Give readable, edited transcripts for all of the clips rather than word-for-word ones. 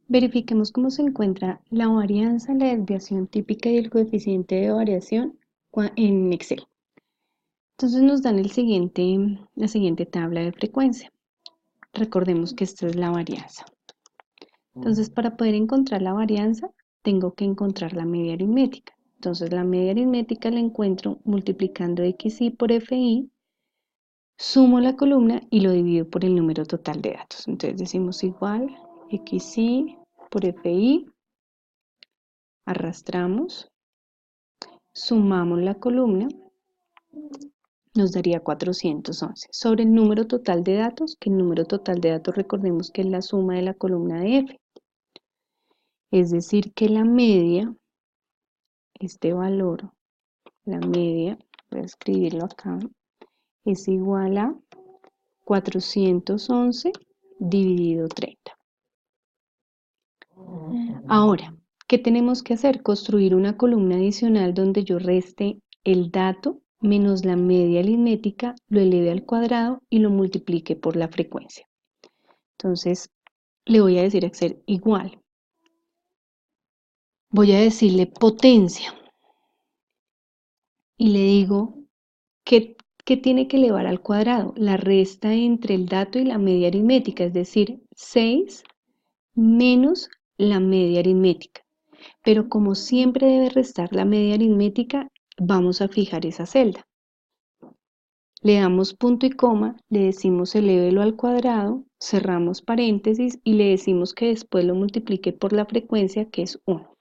Verifiquemos cómo se encuentra la varianza, la desviación típica y el coeficiente de variación en Excel. Entonces nos dan la siguiente tabla de frecuencia. Recordemos que esta es la varianza. Entonces, para poder encontrar la varianza, tengo que encontrar la media aritmética. Entonces, la media aritmética la encuentro multiplicando XY por FI, sumo la columna y lo divido por el número total de datos. Entonces, decimos igual XY por FI, arrastramos, sumamos la columna, nos daría 411 sobre el número total de datos, que el número total de datos recordemos que es la suma de la columna de F. Es decir que la media, este valor, la media, voy a escribirlo acá, es igual a 411 dividido 30. Ahora, ¿qué tenemos que hacer? Construir una columna adicional donde yo reste el dato menos la media aritmética, lo eleve al cuadrado y lo multiplique por la frecuencia. Entonces, le voy a decir a Excel igual. Voy a decirle potencia y le digo que tiene que elevar al cuadrado, la resta entre el dato y la media aritmética, es decir, 6 menos la media aritmética. Pero como siempre debe restar la media aritmética, vamos a fijar esa celda. Le damos punto y coma, le decimos elévelo al cuadrado, cerramos paréntesis y le decimos que después lo multiplique por la frecuencia que es 1.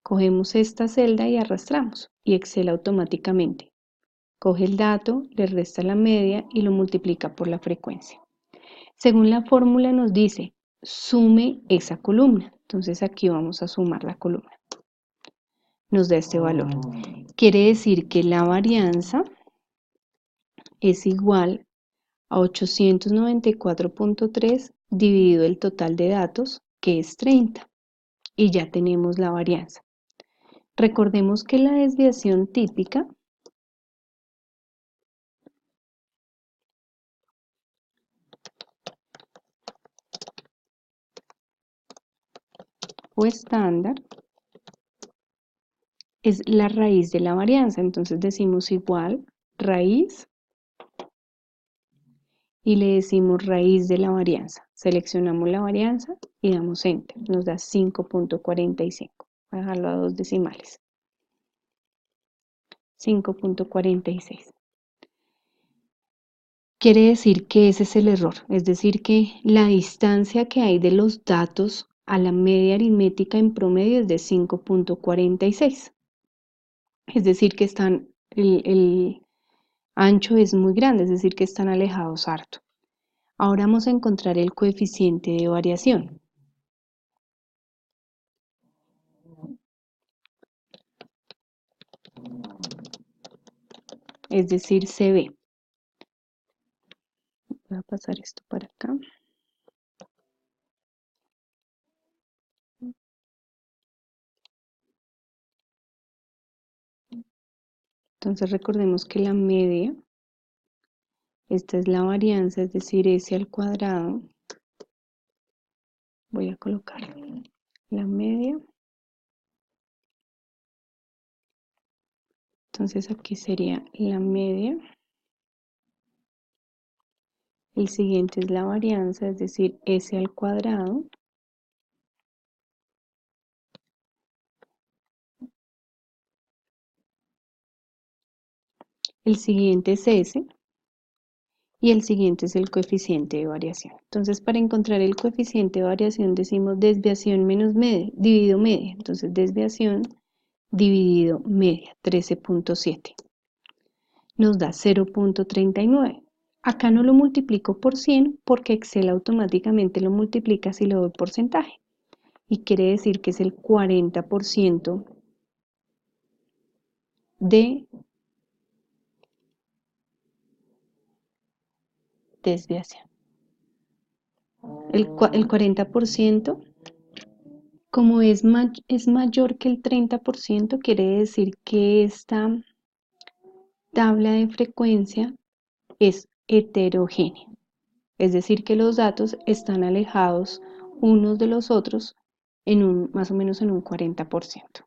Cogemos esta celda y arrastramos y Excel automáticamente coge el dato, le resta la media y lo multiplica por la frecuencia. Según la fórmula nos dice, sume esa columna. Entonces aquí vamos a sumar la columna. Nos da este valor. Quiere decir que la varianza es igual a 894.3 dividido el total de datos, que es 30. Y ya tenemos la varianza. Recordemos que la desviación típica o estándar es la raíz de la varianza. Entonces decimos igual raíz y le decimos raíz de la varianza. Seleccionamos la varianza y damos Enter. Nos da 5.45. Voy a dejarlo a 2 decimales. 5.46. Quiere decir que ese es el error. Es decir que la distancia que hay de los datos a la media aritmética en promedio es de 5.46. Es decir que el ancho es muy grande, es decir que están alejados harto. Ahora vamos a encontrar el coeficiente de variación. Es decir, CB. Voy a pasar esto para acá. Entonces recordemos que la media, esta es la varianza, es decir, S al cuadrado. Voy a colocar la media. Entonces aquí sería la media. El siguiente es la varianza, es decir, S al cuadrado. El siguiente es S. Y el siguiente es el coeficiente de variación. Entonces, para encontrar el coeficiente de variación decimos desviación menos media, dividido media. Entonces, desviación dividido media, 13.7. Nos da 0.39. Acá no lo multiplico por 100 porque Excel automáticamente lo multiplica si le doy porcentaje. Y quiere decir que es el 40% de desviación. El 40%, como es mayor que el 30%, quiere decir que esta tabla de frecuencia es heterogénea. Es decir, que los datos están alejados unos de los otros en más o menos en un 40%.